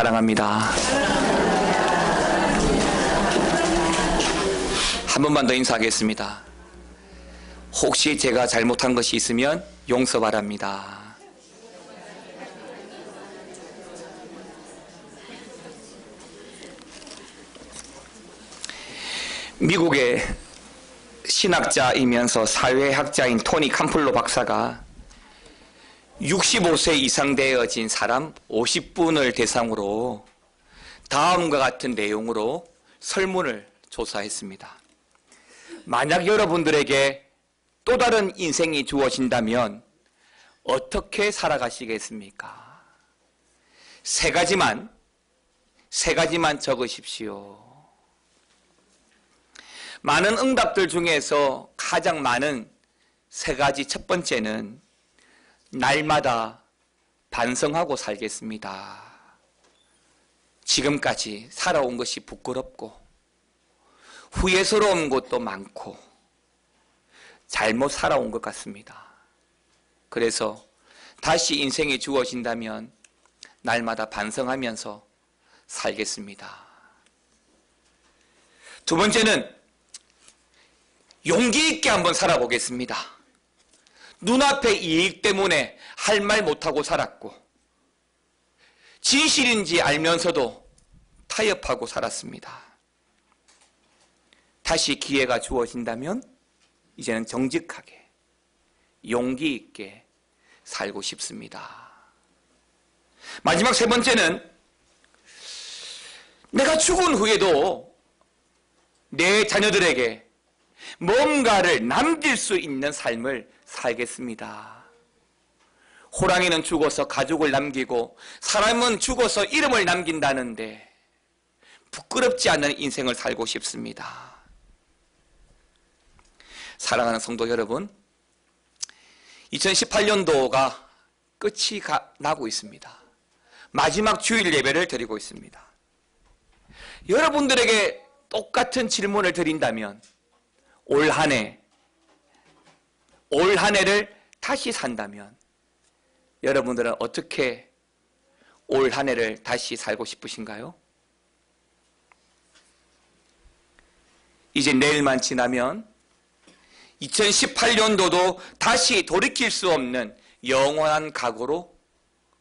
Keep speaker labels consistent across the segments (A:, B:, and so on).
A: 사랑합니다. 한 번만 더 인사하겠습니다. 혹시 제가 잘못한 것이 있으면 용서 바랍니다. 미국의 신학자이면서 사회학자인 토니 캄플로 박사가 65세 이상 되어진 사람 50분을 대상으로 다음과 같은 내용으로 설문을 조사했습니다. 만약 여러분들에게 또 다른 인생이 주어진다면 어떻게 살아가시겠습니까? 세 가지만 적으십시오. 많은 응답들 중에서 가장 많은 세 가지, 첫 번째는 날마다 반성하고 살겠습니다. 지금까지 살아온 것이 부끄럽고 후회스러운 것도 많고 잘못 살아온 것 같습니다. 그래서 다시 인생이 주어진다면 날마다 반성하면서 살겠습니다. 두 번째는 용기 있게 한번 살아보겠습니다. 눈앞의 이익 때문에 할 말 못하고 살았고 진실인지 알면서도 타협하고 살았습니다. 다시 기회가 주어진다면 이제는 정직하게 용기 있게 살고 싶습니다. 마지막 세 번째는 내가 죽은 후에도 내 자녀들에게 뭔가를 남길 수 있는 삶을 살겠습니다. 호랑이는 죽어서 가죽을 남기고 사람은 죽어서 이름을 남긴다는데 부끄럽지 않은 인생을 살고 싶습니다. 사랑하는 성도 여러분, 2018년도가 끝이 나고 있습니다. 마지막 주일 예배를 드리고 있습니다. 여러분들에게 똑같은 질문을 드린다면 올 한 해를 다시 산다면 여러분들은 어떻게 올 한 해를 다시 살고 싶으신가요? 이제 내일만 지나면 2018년도도 다시 돌이킬 수 없는 영원한 각오로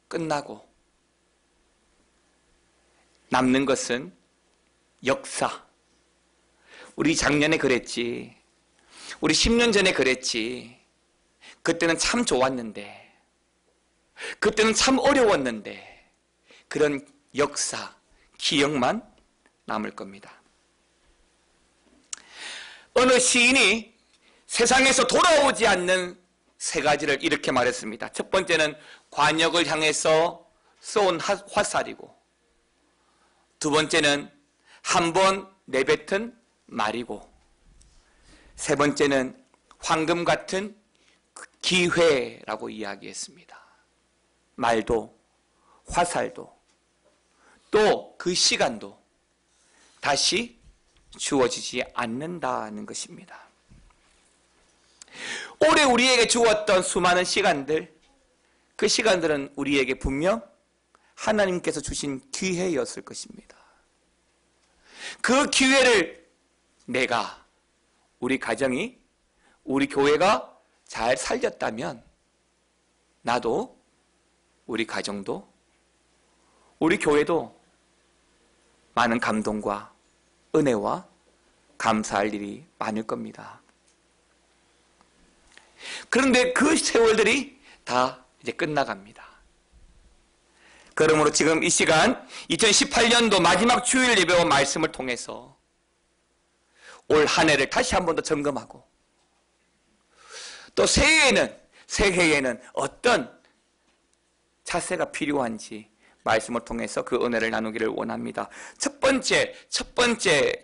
A: 끝나고 남는 것은 역사. 우리 작년에 그랬지. 우리 10년 전에 그랬지. 그때는 참 좋았는데. 그때는 참 어려웠는데. 그런 역사, 기억만 남을 겁니다. 어느 시인이 세상에서 돌아오지 않는 세 가지를 이렇게 말했습니다. 첫 번째는 관역을 향해서 쏜 화살이고, 두 번째는 한 번 내뱉은 말이고, 세 번째는 황금 같은 기회라고 이야기했습니다. 말도 화살도 또 그 시간도 다시 주어지지 않는다는 것입니다. 올해 우리에게 주었던 수많은 시간들, 그 시간들은 우리에게 분명 하나님께서 주신 기회였을 것입니다. 그 기회를 내가, 우리 가정이, 우리 교회가 잘 살렸다면 나도, 우리 가정도, 우리 교회도 많은 감동과 은혜와 감사할 일이 많을 겁니다. 그런데 그 세월들이 다 이제 끝나갑니다. 그러므로 지금 이 시간 2018년도 마지막 주일 예배와 말씀을 통해서 올 한 해를 다시 한 번 더 점검하고 또 새해에는 어떤 자세가 필요한지 말씀을 통해서 그 은혜를 나누기를 원합니다. 첫 번째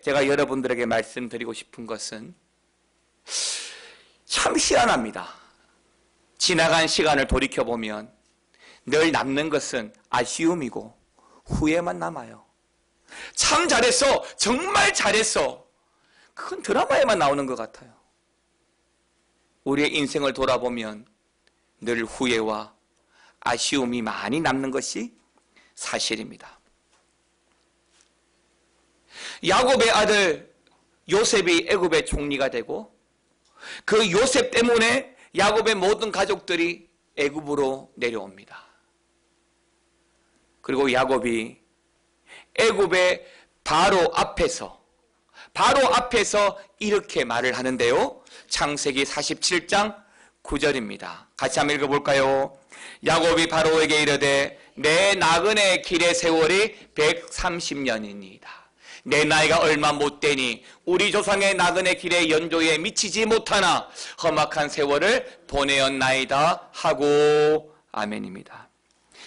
A: 제가 여러분들에게 말씀드리고 싶은 것은 참 희한합니다. 지나간 시간을 돌이켜보면 늘 남는 것은 아쉬움이고 후회만 남아요. 참 잘했어, 정말 잘했어. 그건 드라마에만 나오는 것 같아요. 우리의 인생을 돌아보면 늘 후회와 아쉬움이 많이 남는 것이 사실입니다. 야곱의 아들 요셉이 애굽의 총리가 되고 그 요셉 때문에 야곱의 모든 가족들이 애굽으로 내려옵니다. 그리고 야곱이 애굽의 바로 앞에서 이렇게 말을 하는데요. 창세기 47장 9절입니다. 같이 한번 읽어볼까요? 야곱이 바로에게 이르되 내 나그네 길의 세월이 130년이니이다. 내 나이가 얼마 못되니 우리 조상의 나그네 길의 연조에 미치지 못하나 험악한 세월을 보내었나이다 하고 아멘입니다.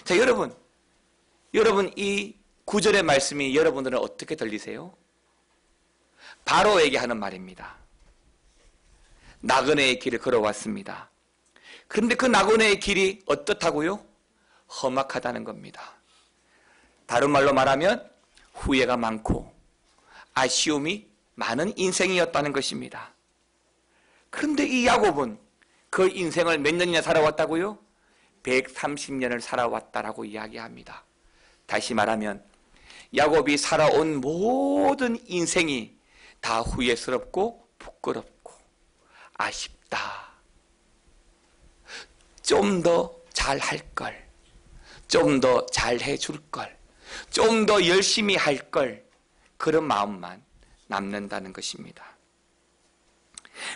A: 자, 여러분 이 9절의 말씀이 여러분들은 어떻게 들리세요? 바로에게 하는 말입니다. 나그네의 길을 걸어왔습니다. 그런데 그 나그네의 길이 어떻다고요? 험악하다는 겁니다. 다른 말로 말하면 후회가 많고 아쉬움이 많은 인생이었다는 것입니다. 그런데 이 야곱은 그 인생을 몇 년이나 살아왔다고요? 130년을 살아왔다라고 이야기합니다. 다시 말하면 야곱이 살아온 모든 인생이 다 후회스럽고 부끄럽고 아쉽다. 좀 더 잘할 걸, 좀 더 잘해 줄 걸, 좀 더 열심히 할 걸, 그런 마음만 남는다는 것입니다.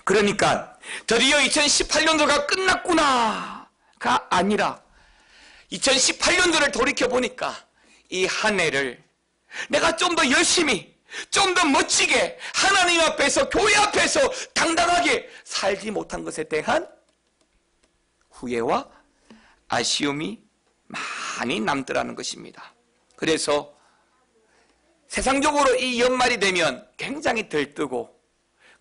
A: 그러니까 드디어 2018년도가 끝났구나가 아니라 2018년도를 돌이켜보니까 이 한 해를 내가 좀 더 열심히, 좀 더 멋지게 하나님 앞에서, 교회 앞에서 당당하게 살지 못한 것에 대한 후회와 아쉬움이 많이 남더라는 것입니다. 그래서 세상적으로 이 연말이 되면 굉장히 들뜨고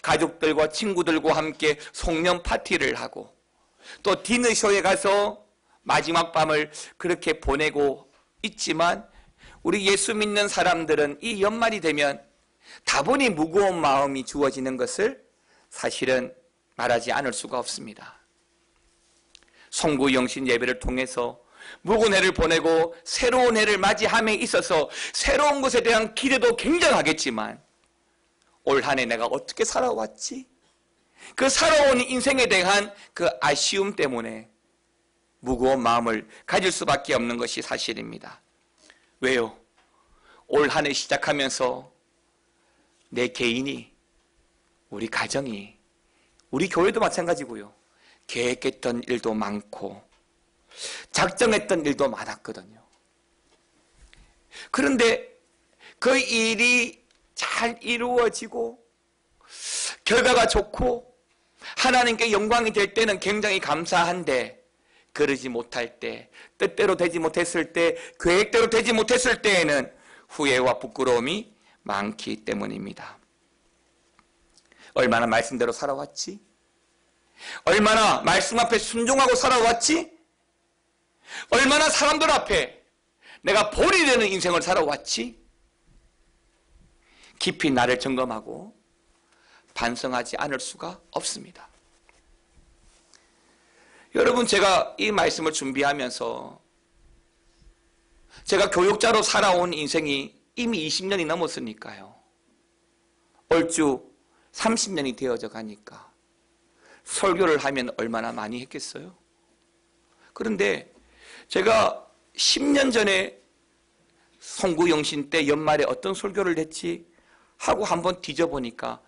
A: 가족들과 친구들과 함께 송년 파티를 하고 또 디너쇼에 가서 마지막 밤을 그렇게 보내고 있지만 우리 예수 믿는 사람들은 이 연말이 되면 다분히 무거운 마음이 주어지는 것을 사실은 말하지 않을 수가 없습니다. 송구영신 예배를 통해서 묵은 해를 보내고 새로운 해를 맞이함에 있어서 새로운 것에 대한 기대도 굉장하겠지만 올 한 해 내가 어떻게 살아왔지? 그 살아온 인생에 대한 그 아쉬움 때문에 무거운 마음을 가질 수밖에 없는 것이 사실입니다. 왜요? 올 한 해 시작하면서 내 개인이, 우리 가정이, 우리 교회도 마찬가지고요. 계획했던 일도 많고 작정했던 일도 많았거든요. 그런데 그 일이 잘 이루어지고 결과가 좋고 하나님께 영광이 될 때는 굉장히 감사한데 그러지 못할 때, 뜻대로 되지 못했을 때, 계획대로 되지 못했을 때에는 후회와 부끄러움이 많기 때문입니다. 얼마나 말씀대로 살아왔지? 얼마나 말씀 앞에 순종하고 살아왔지? 얼마나 사람들 앞에 내가 본이 되는 인생을 살아왔지? 깊이 나를 점검하고 반성하지 않을 수가 없습니다. 여러분, 제가 이 말씀을 준비하면서 제가 교육자로 살아온 인생이 이미 20년이 넘었으니까요. 얼추 30년이 되어져 가니까 설교를 하면 얼마나 많이 했겠어요? 그런데 제가 10년 전에 송구영신 때 연말에 어떤 설교를 했지 하고 한번 뒤져보니까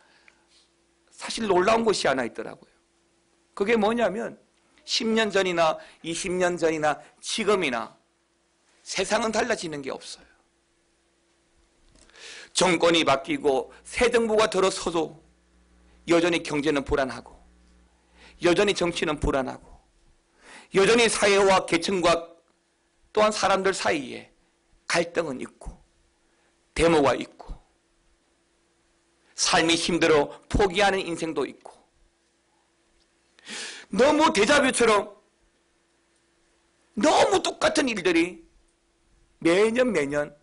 A: 사실 놀라운 것이 하나 있더라고요. 그게 뭐냐면 10년 전이나 20년 전이나 지금이나 세상은 달라지는 게 없어요. 정권이 바뀌고 새 정부가 들어서도 여전히 경제는 불안하고 여전히 정치는 불안하고 여전히 사회와 계층과 또한 사람들 사이에 갈등은 있고 데모가 있고 삶이 힘들어 포기하는 인생도 있고 너무 데자뷰처럼 너무 똑같은 일들이 매년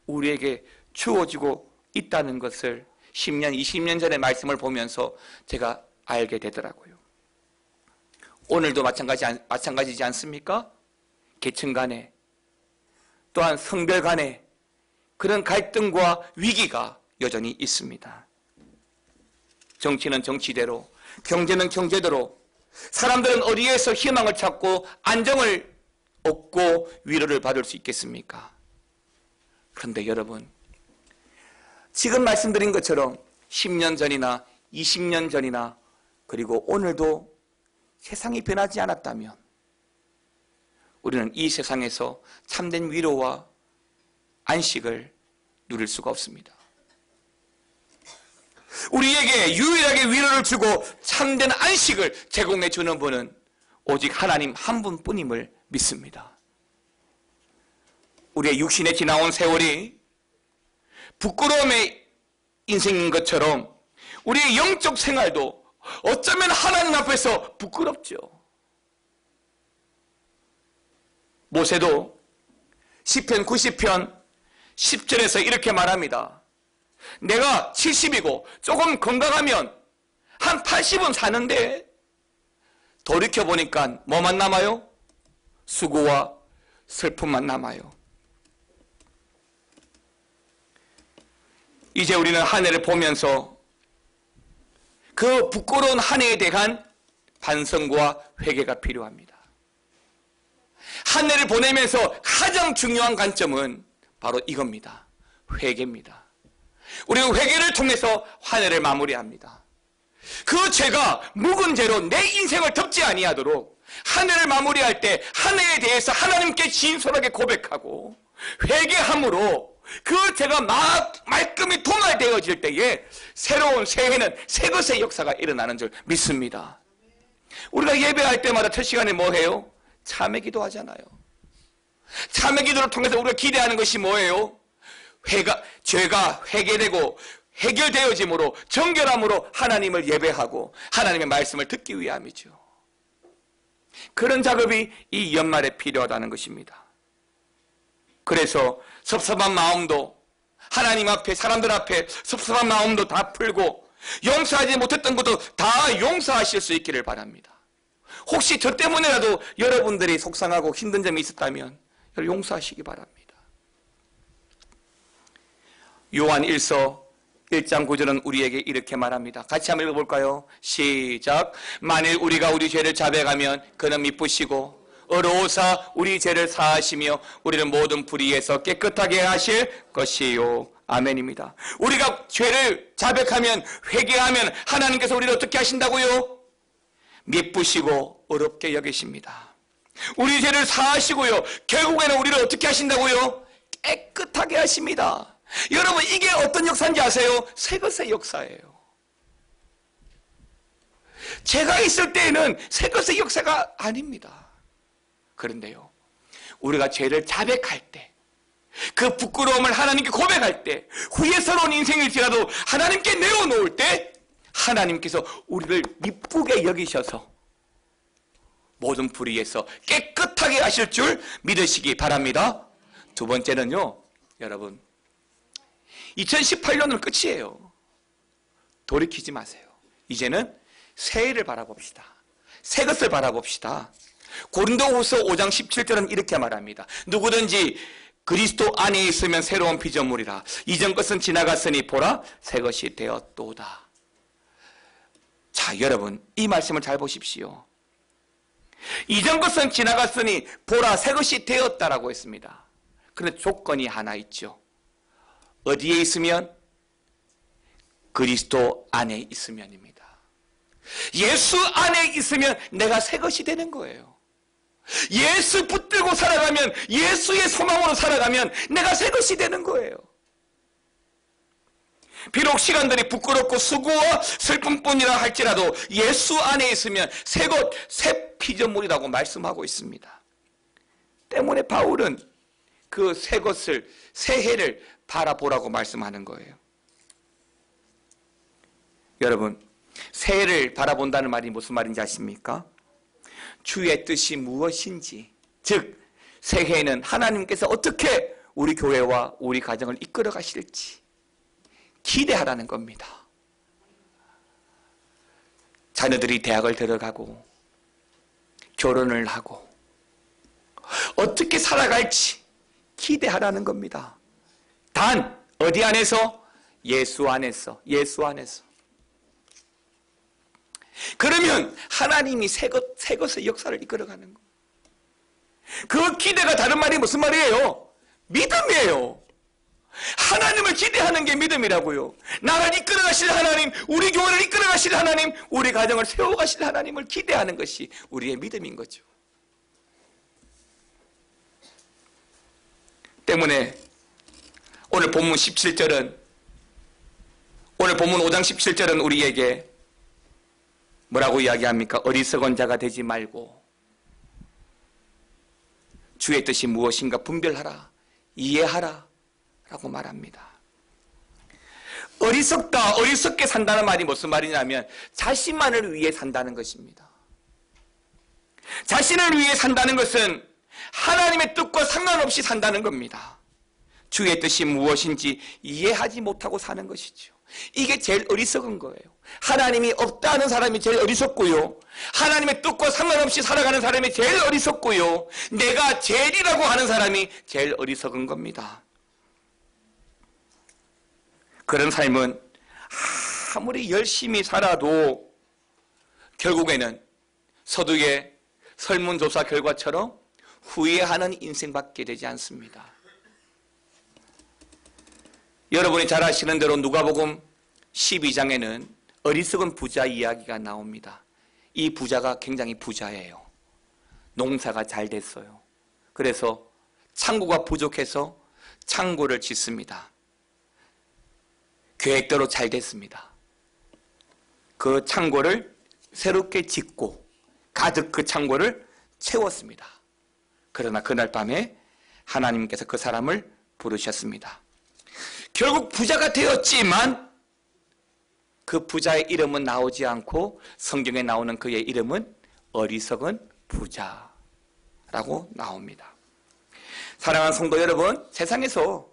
A: 우리에게 주어지고 있다는 것을 10년, 20년 전의 말씀을 보면서 제가 알게 되더라고요. 오늘도 마찬가지지 않습니까? 계층 간에 또한 성별 간에 그런 갈등과 위기가 여전히 있습니다. 정치는 정치대로, 경제는 경제대로, 사람들은 어디에서 희망을 찾고 안정을 얻고 위로를 받을 수 있겠습니까? 그런데 여러분, 지금 말씀드린 것처럼 10년 전이나 20년 전이나 그리고 오늘도 세상이 변하지 않았다면 우리는 이 세상에서 참된 위로와 안식을 누릴 수가 없습니다. 우리에게 유일하게 위로를 주고 참된 안식을 제공해 주는 분은 오직 하나님 한 분뿐임을 믿습니다. 우리의 육신에 지나온 세월이 부끄러움의 인생인 것처럼 우리의 영적 생활도 어쩌면 하나님 앞에서 부끄럽죠. 모세도 시편 90편 10절에서 이렇게 말합니다. 내가 70이고 조금 건강하면 한 80은 사는데 돌이켜보니까 뭐만 남아요? 수고와 슬픔만 남아요. 이제 우리는 한 해를 보면서 그 부끄러운 한 해에 대한 반성과 회개가 필요합니다. 한 해를 보내면서 가장 중요한 관점은 바로 이겁니다. 회개입니다. 우리는 회개를 통해서 한 해를 마무리합니다. 그 죄가 묵은 죄로 내 인생을 덮지 아니하도록 한 해를 마무리할 때 한 해에 대해서 하나님께 진솔하게 고백하고 회개함으로 그 죄가 말끔히 도말되어질 때에 새로운 새해는 새 것의 역사가 일어나는 줄 믿습니다. 우리가 예배할 때마다 첫 시간에 뭐 해요? 참회 기도하잖아요. 참회 기도를 통해서 우리가 기대하는 것이 뭐예요? 죄가 회개되고 해결되어짐으로 정결함으로 하나님을 예배하고 하나님의 말씀을 듣기 위함이죠. 그런 작업이 이 연말에 필요하다는 것입니다. 그래서 섭섭한 마음도 하나님 앞에 사람들 앞에 섭섭한 마음도 다 풀고 용서하지 못했던 것도 다 용서하실 수 있기를 바랍니다. 혹시 저 때문에라도 여러분들이 속상하고 힘든 점이 있었다면 용서하시기 바랍니다. 요한 1서 1장 9절은 우리에게 이렇게 말합니다. 같이 한번 읽어볼까요? 시작. 만일 우리가 우리 죄를 자백하면 그는 미쁘시고 의로우사 우리 죄를 사하시며 우리를 모든 불의에서 깨끗하게 하실 것이요. 아멘입니다. 우리가 죄를 자백하면 회개하면 하나님께서 우리를 어떻게 하신다고요? 미쁘시고 어렵게 여기십니다. 우리 죄를 사하시고요. 결국에는 우리를 어떻게 하신다고요? 깨끗하게 하십니다. 여러분, 이게 어떤 역사인지 아세요? 새 것의 역사예요. 죄가 있을 때에는 새 것의 역사가 아닙니다. 그런데요, 우리가 죄를 자백할 때, 그 부끄러움을 하나님께 고백할 때, 후회스러운 인생일지라도 하나님께 내어놓을 때 하나님께서 우리를 미쁘게 여기셔서 모든 불의에서 깨끗하게 하실 줄 믿으시기 바랍니다. 두 번째는요, 여러분, 2018년은 끝이에요. 돌이키지 마세요. 이제는 새해를 바라봅시다. 새 것을 바라봅시다. 고린도후서 5장 17절은 이렇게 말합니다. 누구든지 그리스도 안에 있으면 새로운 피조물이라. 이전 것은 지나갔으니 보라 새 것이 되었도다. 자, 여러분, 이 말씀을 잘 보십시오. 이전 것은 지나갔으니 보라 새 것이 되었다라고 했습니다. 그런데 조건이 하나 있죠. 어디에 있으면? 그리스도 안에 있으면입니다. 예수 안에 있으면 내가 새 것이 되는 거예요. 예수 붙들고 살아가면, 예수의 소망으로 살아가면 내가 새 것이 되는 거예요. 비록 시간들이 부끄럽고 수고와 슬픔뿐이라 할지라도 예수 안에 있으면 새 피조물이라고 말씀하고 있습니다. 때문에 바울은 그 새 것을, 새해를 바라보라고 말씀하는 거예요. 여러분, 새해를 바라본다는 말이 무슨 말인지 아십니까? 주의 뜻이 무엇인지, 즉 새해에는 하나님께서 어떻게 우리 교회와 우리 가정을 이끌어 가실지 기대하라는 겁니다. 자녀들이 대학을 들어가고 결혼을 하고 어떻게 살아갈지 기대하라는 겁니다. 단 어디 안에서? 예수 안에서. 그러면 하나님이 새 것의 역사를 이끌어가는 거. 그 기대가 다른 말이 무슨 말이에요? 믿음이에요. 하나님을 기대하는 게 믿음이라고요. 나를 이끌어가실 하나님, 우리 교회를 이끌어가실 하나님, 우리 가정을 세워가실 하나님을 기대하는 것이 우리의 믿음인 거죠. 때문에 오늘 본문 17절은, 오늘 본문 5장 17절은 우리에게 뭐라고 이야기합니까? 어리석은 자가 되지 말고 주의 뜻이 무엇인가 분별하라, 이해하라 라고 말합니다. 어리석게 산다는 말이 무슨 말이냐면 자신만을 위해 산다는 것입니다. 자신을 위해 산다는 것은 하나님의 뜻과 상관없이 산다는 겁니다. 주의 뜻이 무엇인지 이해하지 못하고 사는 것이죠. 이게 제일 어리석은 거예요. 하나님이 없다는 사람이 제일 어리석고요, 하나님의 뜻과 상관없이 살아가는 사람이 제일 어리석고요, 내가 제일이라고 하는 사람이 제일 어리석은 겁니다. 그런 삶은 아무리 열심히 살아도 결국에는 서두의 설문조사 결과처럼 후회하는 인생밖에 되지 않습니다. 여러분이 잘 아시는 대로 누가복음 12장에는 어리석은 부자 이야기가 나옵니다. 이 부자가 굉장히 부자예요. 농사가 잘 됐어요. 그래서 창고가 부족해서 창고를 짓습니다. 계획대로 잘 됐습니다. 그 창고를 새롭게 짓고 가득 그 창고를 채웠습니다. 그러나 그날 밤에 하나님께서 그 사람을 부르셨습니다. 결국 부자가 되었지만 그 부자의 이름은 나오지 않고 성경에 나오는 그의 이름은 어리석은 부자라고 나옵니다. 사랑하는 성도 여러분, 세상에서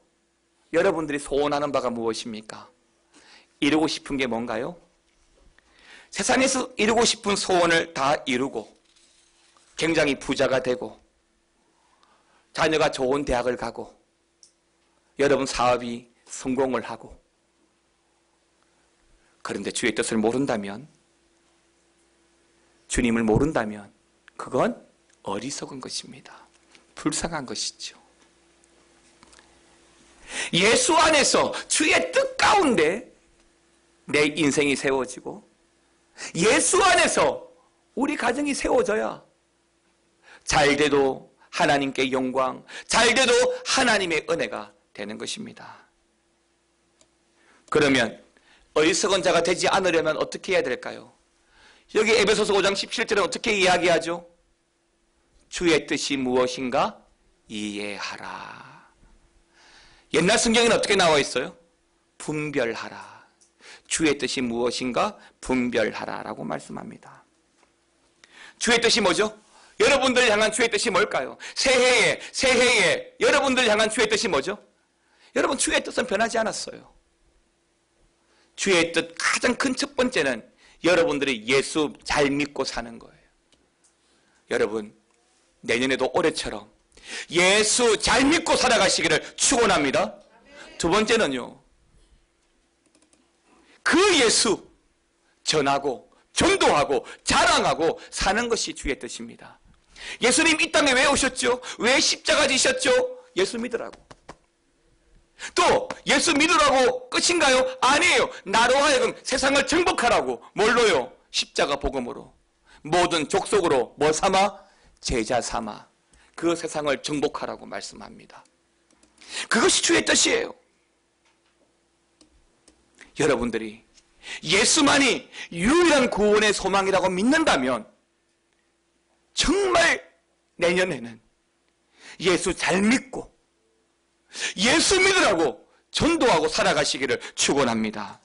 A: 여러분들이 소원하는 바가 무엇입니까? 이루고 싶은 게 뭔가요? 세상에서 이루고 싶은 소원을 다 이루고 굉장히 부자가 되고 자녀가 좋은 대학을 가고 여러분 사업이 성공을 하고, 그런데 주의 뜻을 모른다면, 주님을 모른다면 그건 어리석은 것입니다. 불쌍한 것이죠. 예수 안에서 주의 뜻 가운데 내 인생이 세워지고 예수 안에서 우리 가정이 세워져야 잘돼도 하나님께 영광, 잘돼도 하나님의 은혜가 되는 것입니다. 그러면 어리석은 자가 되지 않으려면 어떻게 해야 될까요? 여기 에베소서 5장 17절은 어떻게 이야기하죠? 주의 뜻이 무엇인가 이해하라. 옛날 성경에는 어떻게 나와 있어요? 분별하라. 주의 뜻이 무엇인가 분별하라 라고 말씀합니다. 주의 뜻이 뭐죠? 여러분들 향한 주의 뜻이 뭘까요? 새해에 여러분들 향한 주의 뜻이 뭐죠? 여러분, 주의 뜻은 변하지 않았어요. 주의 뜻 가장 큰 첫 번째는 여러분들이 예수 잘 믿고 사는 거예요. 여러분, 내년에도 올해처럼 예수 잘 믿고 살아가시기를 축원합니다. 두 번째는요, 그 예수 전하고 전도하고 자랑하고 사는 것이 주의 뜻입니다. 예수님 이 땅에 왜 오셨죠? 왜 십자가 지셨죠? 예수 믿으라고. 또 예수 믿으라고 끝인가요? 아니에요. 나로 하여금 세상을 정복하라고. 뭘로요? 십자가 복음으로. 모든 족속으로 뭐 삼아? 제자 삼아. 그 세상을 정복하라고 말씀합니다. 그것이 주의 뜻이에요. 여러분들이 예수만이 유일한 구원의 소망이라고 믿는다면 정말 내년에는 예수 잘 믿고 예수 믿으라고 전도하고 살아가시기를 축원합니다.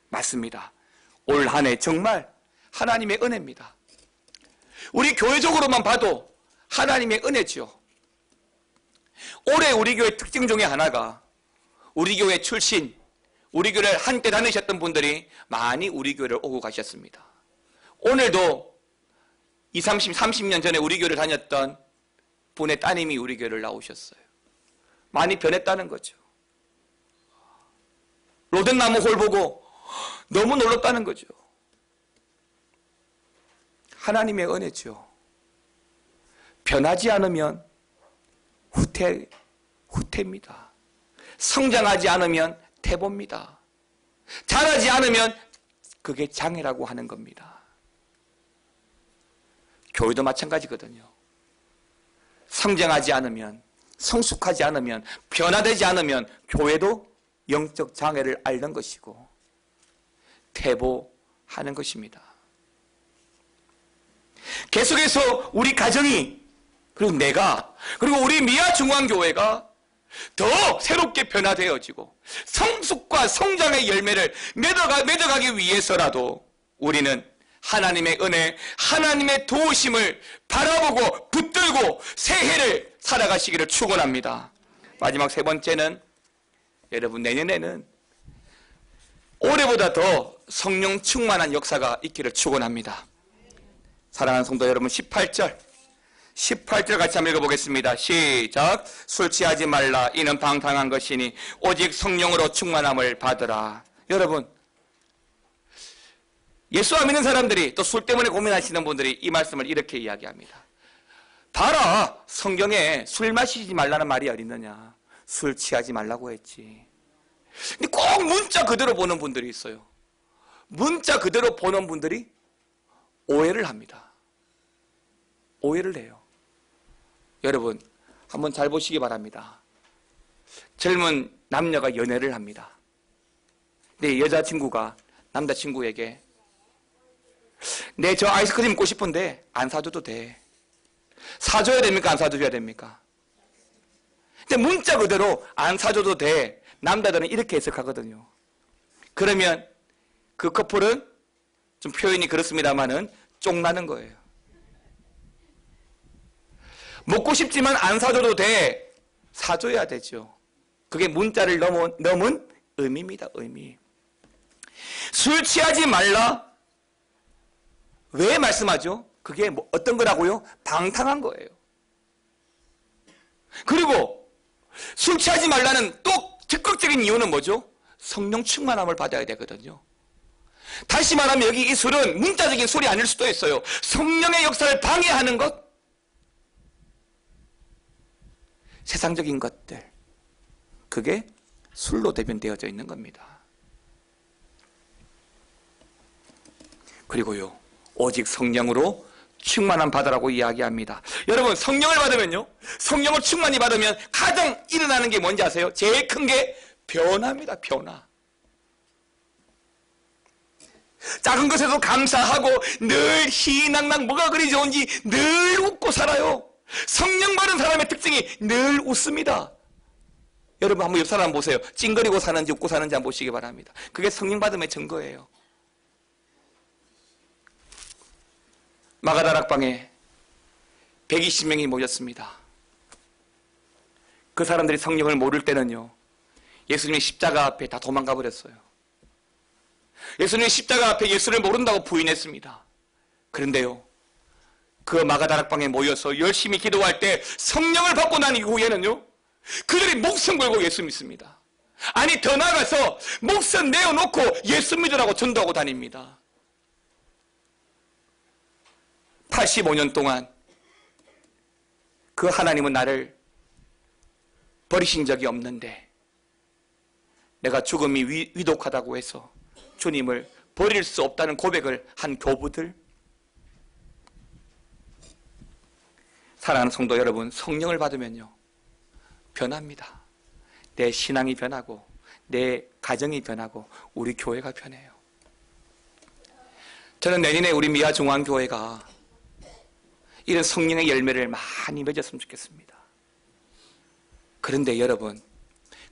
A: 맞습니다. 올 한 해 정말 하나님의 은혜입니다. 우리 교회적으로만 봐도 하나님의 은혜죠. 올해 우리 교회 특징 중에 하나가 우리 교회 출신, 우리 교회를 한때 다니셨던 분들이 많이 우리 교회를 오고 가셨습니다. 오늘도 30년 전에 우리 교회를 다녔던 분의 따님이 우리 교회를 나오셨어요. 많이 변했다는 거죠. 로덴나무 홀 보고 너무 놀랐다는 거죠. 하나님의 은혜죠. 변하지 않으면 후퇴입니다. 성장하지 않으면 퇴보입니다. 자라지 않으면 그게 장애라고 하는 겁니다. 교회도 마찬가지거든요. 성장하지 않으면, 성숙하지 않으면, 변화되지 않으면 교회도 영적 장애를 앓는 것이고 퇴보하는 것입니다. 계속해서 우리 가정이, 그리고 내가, 그리고 우리 미아중앙교회가 더 새롭게 변화되어지고 성숙과 성장의 열매를 맺어가기 위해서라도 우리는 하나님의 은혜, 하나님의 도우심을 바라보고 붙들고 새해를 살아가시기를 축원합니다. 마지막 세 번째는, 여러분, 내년에는 올해보다 더 성령 충만한 역사가 있기를 축원합니다. 사랑하는 성도 여러분, 18절 같이 한번 읽어보겠습니다. 시작. 술 취하지 말라. 이는 방탕한 것이니 오직 성령으로 충만함을 받으라. 여러분, 예수 안 믿는 사람들이, 또 술 때문에 고민하시는 분들이 이 말씀을 이렇게 이야기합니다. 봐라, 성경에 술 마시지 말라는 말이 어디 있느냐. 술 취하지 말라고 했지. 근데 꼭 문자 그대로 보는 분들이 있어요. 문자 그대로 보는 분들이 오해를 합니다. 오해를 해요. 여러분, 한번 잘 보시기 바랍니다. 젊은 남녀가 연애를 합니다. 내 여자친구가 남자친구에게 내 저 아이스크림 먹고 싶은데 안 사줘도 돼. 사줘야 됩니까? 안 사줘야 됩니까? 근데 문자 그대로 안 사줘도 돼. 남자들은 이렇게 해석하거든요. 그러면 그 커플은 좀 표현이 그렇습니다만은 쫑나는 거예요. 먹고 싶지만 안 사줘도 돼. 사줘야 되죠. 그게 문자를 넘은 의미입니다. 의미. 술 취하지 말라. 왜 말씀하죠? 그게 어떤 거라고요? 방탕한 거예요. 그리고 술 취하지 말라는 또 적극적인 이유는 뭐죠? 성령 충만함을 받아야 되거든요. 다시 말하면 여기 이 술은 문자적인 술이 아닐 수도 있어요. 성령의 역사를 방해하는 것, 세상적인 것들, 그게 술로 대변되어져 있는 겁니다. 그리고요, 오직 성령으로 충만함 받으라고 이야기합니다. 여러분, 성령을 받으면요, 성령을 충만히 받으면 가장 일어나는 게 뭔지 아세요? 제일 큰 게 변화입니다. 변화. 작은 것에도 감사하고 늘 희낙낙 뭐가 그리 좋은지 늘 웃고 살아요. 성령 받은 사람의 특징이 늘 웃습니다. 여러분, 한번 옆 사람 보세요. 찡그리고 사는지 웃고 사는지 한번 보시기 바랍니다. 그게 성령 받음의 증거예요. 마가다락방에 120명이 모였습니다. 그 사람들이 성령을 모를 때는요, 예수님의 십자가 앞에 다 도망가 버렸어요. 예수님의 십자가 앞에 예수를 모른다고 부인했습니다. 그런데요, 그 마가다락방에 모여서 열심히 기도할 때 성령을 받고 난 이후에는요, 그들이 목숨 걸고 예수 믿습니다. 아니, 더 나아가서 목숨 내어놓고 예수 믿으라고 전도하고 다닙니다. 85년 동안 그 하나님은 나를 버리신 적이 없는데 내가 죽음이 위독하다고 해서 주님을 버릴 수 없다는 고백을 한 교부들. 사랑하는 성도 여러분, 성령을 받으면요, 변합니다. 내 신앙이 변하고 내 가정이 변하고 우리 교회가 변해요. 저는 내년에 우리 미아중앙교회가 이런 성령의 열매를 많이 맺었으면 좋겠습니다. 그런데 여러분,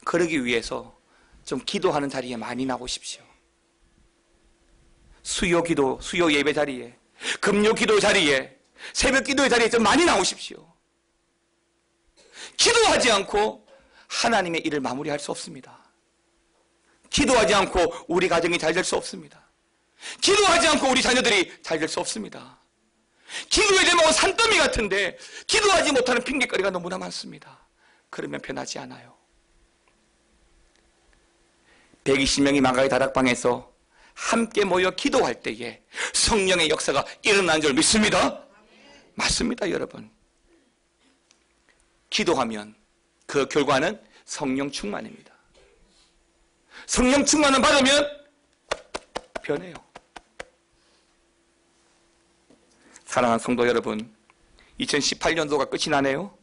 A: 그러기 위해서 좀 기도하는 자리에 많이 나오십시오. 수요 기도, 수요 예배 자리에, 금요 기도 자리에, 새벽 기도의 자리에 좀 많이 나오십시오. 기도하지 않고 하나님의 일을 마무리할 수 없습니다. 기도하지 않고 우리 가정이 잘 될 수 없습니다. 기도하지 않고 우리 자녀들이 잘 될 수 없습니다. 기도의 제목은 산더미 같은데 기도하지 못하는 핑계거리가 너무나 많습니다. 그러면 변하지 않아요. 120명이 망가의 다락방에서 함께 모여 기도할 때에 성령의 역사가 일어난 줄 믿습니다. 맞습니다, 여러분. 기도하면 그 결과는 성령 충만입니다. 성령 충만을 받으면 변해요. 사랑하는 성도 여러분, 2018년도가 끝이 나네요.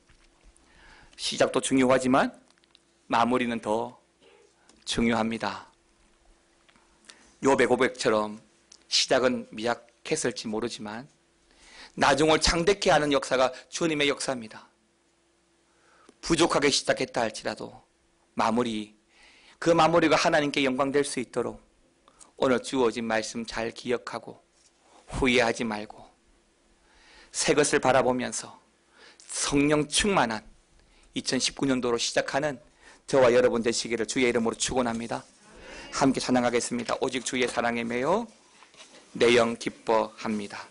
A: 시작도 중요하지만 마무리는 더 중요합니다. 욥의 고백처럼 시작은 미약했을지 모르지만 나중을 창대케 하는 역사가 주님의 역사입니다. 부족하게 시작했다 할지라도 그 마무리가 하나님께 영광될 수 있도록 오늘 주어진 말씀 잘 기억하고 후회하지 말고 새 것을 바라보면서 성령 충만한 2019년도로 시작하는 저와 여러분 되시기를 주의 이름으로 축원합니다. 함께 찬양하겠습니다. 오직 주의 사랑에 매여 내 영 기뻐합니다.